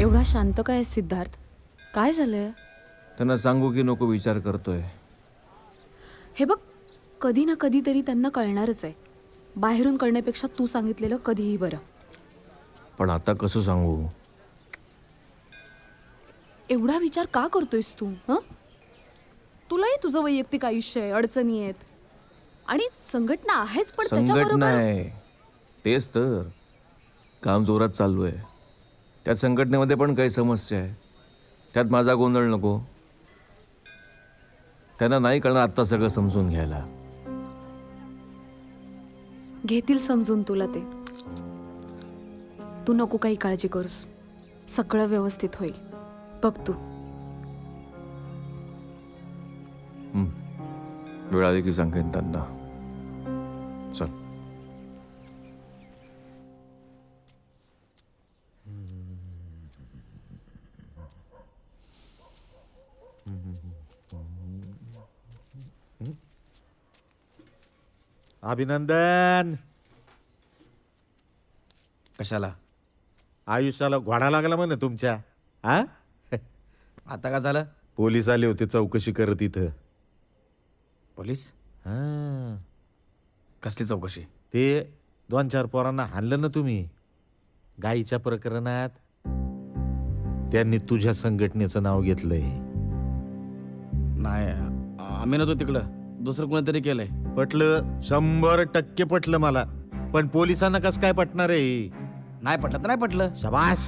एवढा शांत काय सिद्धार्थ? काय झालंय? त्यांना सांगू की नको विचार करतोय. हे बघ, कधी ना कधी तरी त्यांना कळणारच आहे. बाहेरून कळण्यापेक्षा तू सांगितलेलं कधीही बरं. पण आता कसं सांगू? एवढा विचार का करतोयस तू? तुलाही तुझं वैयक्तिक आयुष्य आहे, अडचणी आहेत आणि संघटना आहेच, पण संघटना त्याच्याबरोबर आहे तेच तर. काम जोरात चालू आहे. त्यात संघटनेमध्ये पण काही समस्या आहे. त्यात माझा गोंधळ नको. त्यांना नाही कळणार आत्ता सगळं समजून घ्यायला. घेतील समजून तुला ते. तू नको काही काळजी करूस, सगळं व्यवस्थित होईल. बघ तू. वेळ आली की सांगेन त्यांना. चल. अभिनंदन. कशाला? आयुष्याला घोडा लागला म्हणे तुमच्या. हा आता का झालं? पोलीस आले होते चौकशी करत इथं. पोलीस? हा. कसली चौकशी? ते 2-4 पोरांना हाणलं ना तुम्ही गाईच्या प्रकरणात. त्यांनी तुझ्या संघटनेचं नाव घेतलंय. नाही, आम्ही नव्हतो तिकडं, दुसरं कोणीतरी केलंय. पटलं, 100% पटलं मला. पण पोलिसांना कसं काय पटणार आहे? नाही पटलं तर नाही पटलं. शाबास.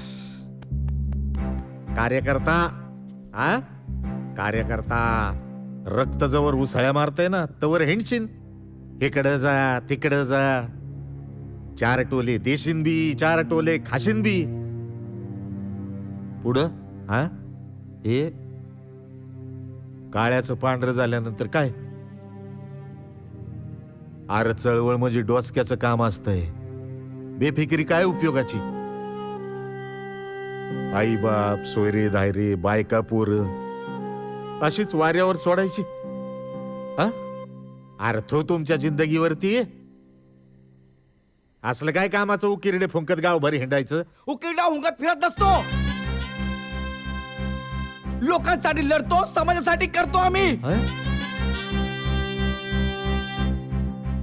कार्यकर्ता. हा कार्यकर्ता. रक्त जवळ उसळ्या मारताय ना तवर हिंडशीन. इकडं जा तिकडं जा. 4 टोले देशीन बी, 4 टोले खाशीन बी. पुढं हा हे काळ्याचं पांढरं झाल्यानंतर काय? आर चळवळ म्हणजे डोसक्याचं काम असतंय. बेफिकिरी काय उपयोगाची? आई बाप, सोयरे धायरे, बायका पोर अशीच वाऱ्यावर सोडायची? हा अर्थ तुमच्या जिंदगीवरती? असलं काय कामाचं उकिरडे फुंकत गावभर हिंडायचं? उकिरडा हुंगत फिरत नसतो. लोकांसाठी लढतो, समाजासाठी करतो आम्ही. हं?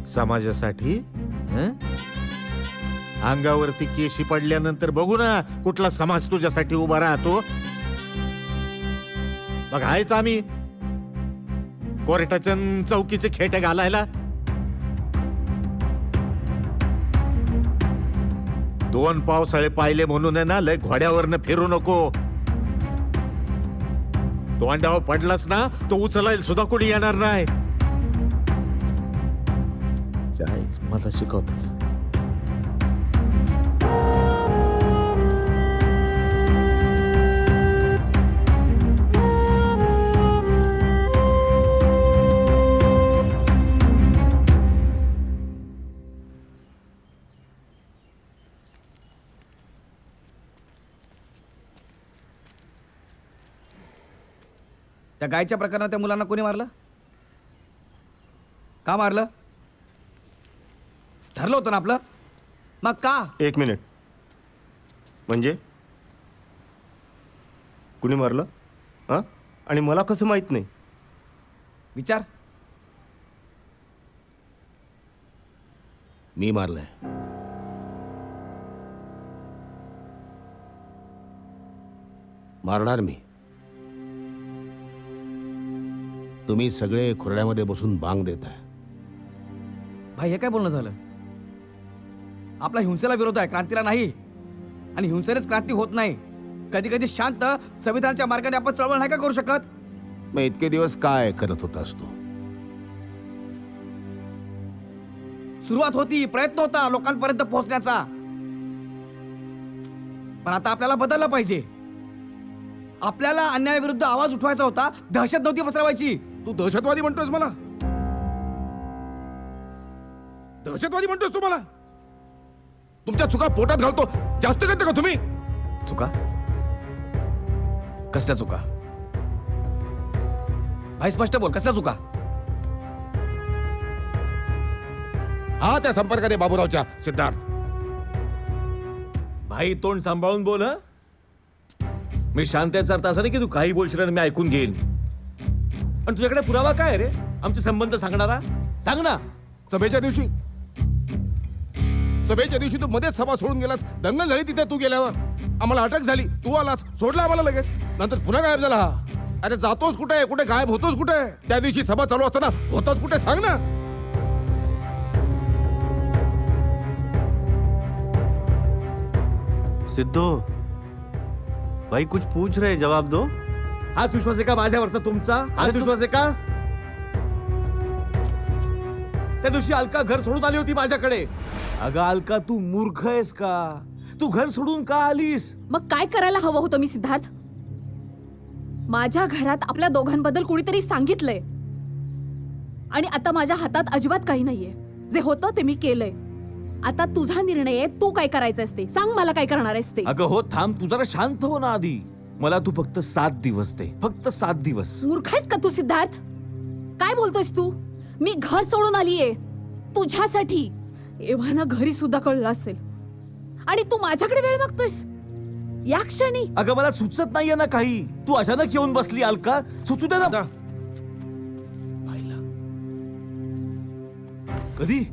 समाजासाठी? हं? अंगावरती केशी पडल्यानंतर बघू ना कुठला समाज तुझ्यासाठी उभा राहतो. बघायच आम्ही कोर्टाच्या चौकीचे खेटे घालायला. 2 पावसाळे पाहिले म्हणून आहे ना लय घोड्यावरनं फिरू नको. तोंडावर पडलास ना तो उचलायला सुद्धा कोणी येणार नाही. मला शिकवतोस. त्या गायच्या प्रकरणात त्या मुलांना कोणी मारलं? का मारलं? ठरलं होतं ना आपलं? मग का? 1 मिनिट. म्हणजे कुणी मारलं? हा आणि मला कसं माहित नाही? विचार. मी मारलंय. मारणार मी. तुम्ही सगळे खुर्ड्यामध्ये बसून बांग देताय. भाई हे काय बोलणं झालं? आपला हिंसेला विरोध आहे, क्रांतीला नाही. आणि हिंसेनेच क्रांती होत नाही. कधी कधी शांत संविधानाच्या मार्गाने आपण चळवळ नाही का करू शकत? मग इतके दिवस काय करत होतास तू? सुरुवात होती, प्रयत्न होता लोकांपर्यंत पोहोचण्याचा. पण आता आपल्याला बदललं पाहिजे. आपल्याला अन्यायाविरुद्ध आवाज उठवायचा होता, दहशत नव्हती पसरवायची. तू दहशतवादी म्हणतोयस मला? दहशतवादी म्हणतोयस तू मला? तुमच्या चुका पोटात घालतो जास्त करता का तुम्ही? चुका? कसल्या चुका? भाई स्पष्ट बोल, कसल्या चुका? हा त्या संपर्कात आहे बाबूरावच्या. सिद्धार्थ भाई तोंड सांभाळून बोल. मी शांत याचा अर्थ असा नाही की तू काही बोलशील आणि मी ऐकून घेईन. पण तुझ्याकडे पुरावा काय आहे रे आमचे संबंध सांगणारा? सांग ना. सभेच्या दिवशी तू मध्येच सभा सोडून गेलास. दंगल झाली तिथे तू गेल्यावर. आम्हाला अटक झाली, तू आलास, सोडला आम्हाला लगेच. नंतर पुन्हा गायब झाला हा. अरे जातोस कुठे, कुठे गायब होतोस कुठे? त्या दिवशी सभा चालू असताना होताच कुठे सांग ना. सिद्धू भाई कुछ पूछ रहे, जवाब दो. हाच विश्वास आहे का माझ्यावरचा तुमचा? हाच विश्वास आहे का? त्या दिवशी अलका घर सोडून आली होती माझ्याकडे. अगं अलका, तू मूर्ख आहेस का? तू घर सोडून का आलीस? मग काय करायला हवं होतं मी सिद्धार्थ? माझ्या घरात आपल्या दोघांबद्दल कुणीतरी सांगितलंय आणि आता माझ्या हातात अजिबात काही नाहीये. जे होतं ते मी केलंय. आता तुझा निर्णय आहे, तू काय करायचं ते सांग. मला काय करणार आहेस ते? अगं हो, थांब, तू जरा शांत हो ना आधी. मला तू फक्त 7 दिवस दे, फक्त 7 दिवस. मूर्ख आहेस का तू सिद्धार्थ? काय बोलतोयस तू? मी घर सोडून आलीये तुझ्यासाठी. एव्हाना घरी सुद्धा कळलं असेल आणि तू माझ्याकडे वेळ मागतोयस या क्षणी. अगं मला सुचत नाहीये ना काही. तू अचानक येऊन बसली अलका, सुचू दे ना. पाहिलं? कधी?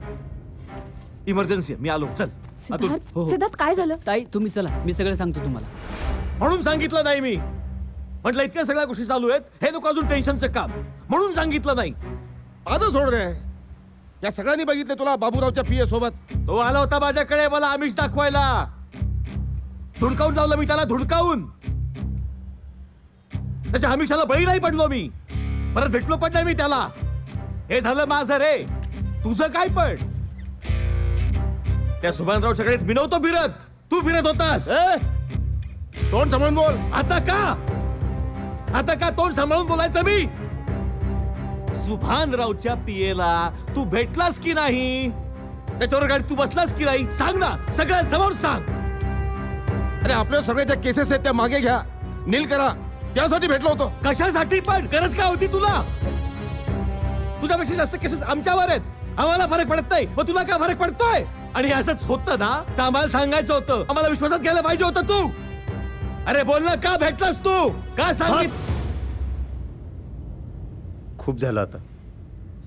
इमर्जन्सी मी आलो, चल. सिद्धार्थ, हो. सिद्धार्थ काय झालं? ताई तुम्ही चला, मी सगळं सांगतो तुम्हाला. म्हणून सांगितलं नाही मी. म्हटलं इतक्या सगळ्या गोष्टी चालू आहेत, हे नको अजून टेन्शनचं काम, म्हणून सांगितलं नाही. आता सोड रे. या सगळ्यांनी बघितलं तुला बाबूरावच्या पीए सोबत. तो आला होता माझ्याकडे मला आमिष दाखवायला. धुडकावून लावलं मी त्याला, धुडकावून. त्याच्या आमिषाला बळी नाही पडलो मी. परत भेटलो पण नाही मी त्याला. हे झालं माझं रे. तुझं काय पण? त्या सुभानरावच्याकडे मी नव्हतो फिरत, तू फिरत होतास. तोंड सांभाळून बोल. आता का तोंड सांभाळून बोलायचं मी? सुभानरावच्या पीएला तू भेटलास की नाही? त्याच्यावर गाडी तू बसलास की नाही? सांग ना, सगळ्या समोर सांग. अरे आपल्या सगळ्या ज्या केसेस आहेत त्या मागे घ्या, नील करा, त्यासाठी भेटलो होतो. कशासाठी पण? गरज काय होती तुला? तुझ्यापेक्षा जास्त केसेस आमच्यावर आहेत. आम्हाला फरक पडत नाही, मग तुला काय फरक पडतोय? आणि असंच होतं ना तर आम्हाला सांगायचं होतं, आम्हाला विश्वासात घ्यायला पाहिजे होतं तू. अरे बोल ना, का भेटलास तू? का सांगित? खूप झालं आता.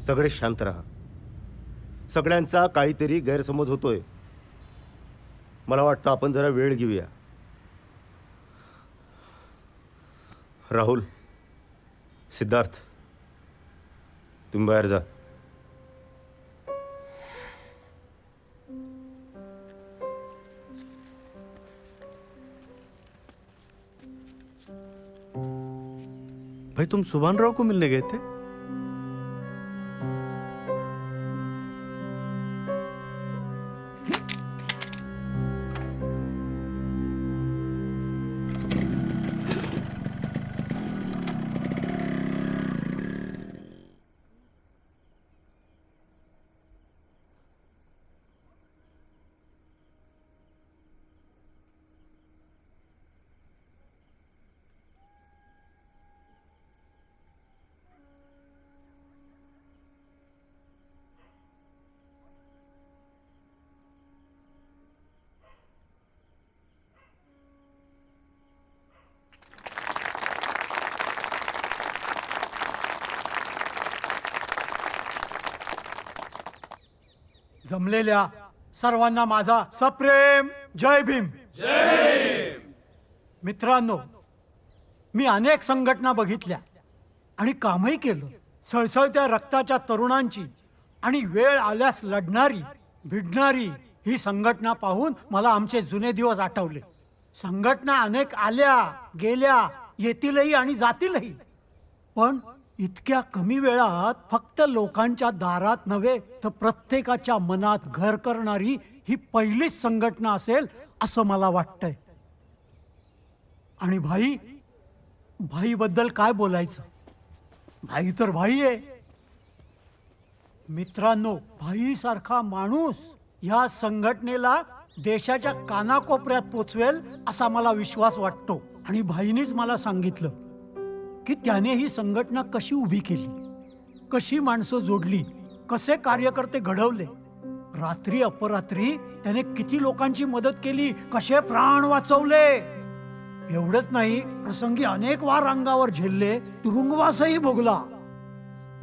सगळे शांत राहा. सगळ्यांचा काहीतरी गैरसमज होतोय. मला वाटतं आपण जरा वेळ घेऊया. राहुल, सिद्धार्थ, तुम्ही बाहेर जा. भाई तुम सुभान राव को मिलने गए थे? जमलेल्या सर्वांना माझा सप्रेम जय भीम. मित्रांनो, मी अनेक संघटना बघितल्या आणि कामही केलं. सळसळत्या रक्ताच्या तरुणांची आणि वेळ आल्यास लढणारी भिडणारी ही संघटना पाहून मला आमचे जुने दिवस आठवले. संघटना अनेक आल्या गेल्या, येतीलही आणि जातीलही, पण इतक्या कमी वेळात फक्त लोकांच्या दारात नव्हे तर प्रत्येकाच्या मनात घर करणारी ही पहिलीच संघटना असेल असं मला वाटतंय. आणि भाई बद्दल काय बोलायचं? भाई तर भाई आहे. मित्रांनो, भाई सारखा माणूस या संघटनेला देशाच्या कानाकोपऱ्यात पोचवेल असा मला विश्वास वाटतो. आणि भाईनीच मला सांगितलं की त्याने ही संघटना कशी उभी केली, कशी माणसं जोडली, कसे कार्यकर्ते घडवले, रात्री अपरात्री त्याने किती लोकांची मदत केली, कसे प्राण वाचवले. एवढंच नाही, प्रसंगी अनेक वार अंगावर झेलले, तुरुंगवासही भोगला.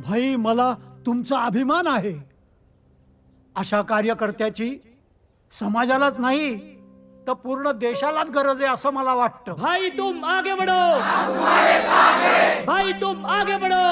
भाई, मला तुमचा अभिमान आहे. अशा कार्यकर्त्याची समाजालाच नाही तर पूर्ण देशालाच गरज आहे असं मला वाटतं. भाई तुम आगे बढ़ो, भाई तुम आगे बढ़ो.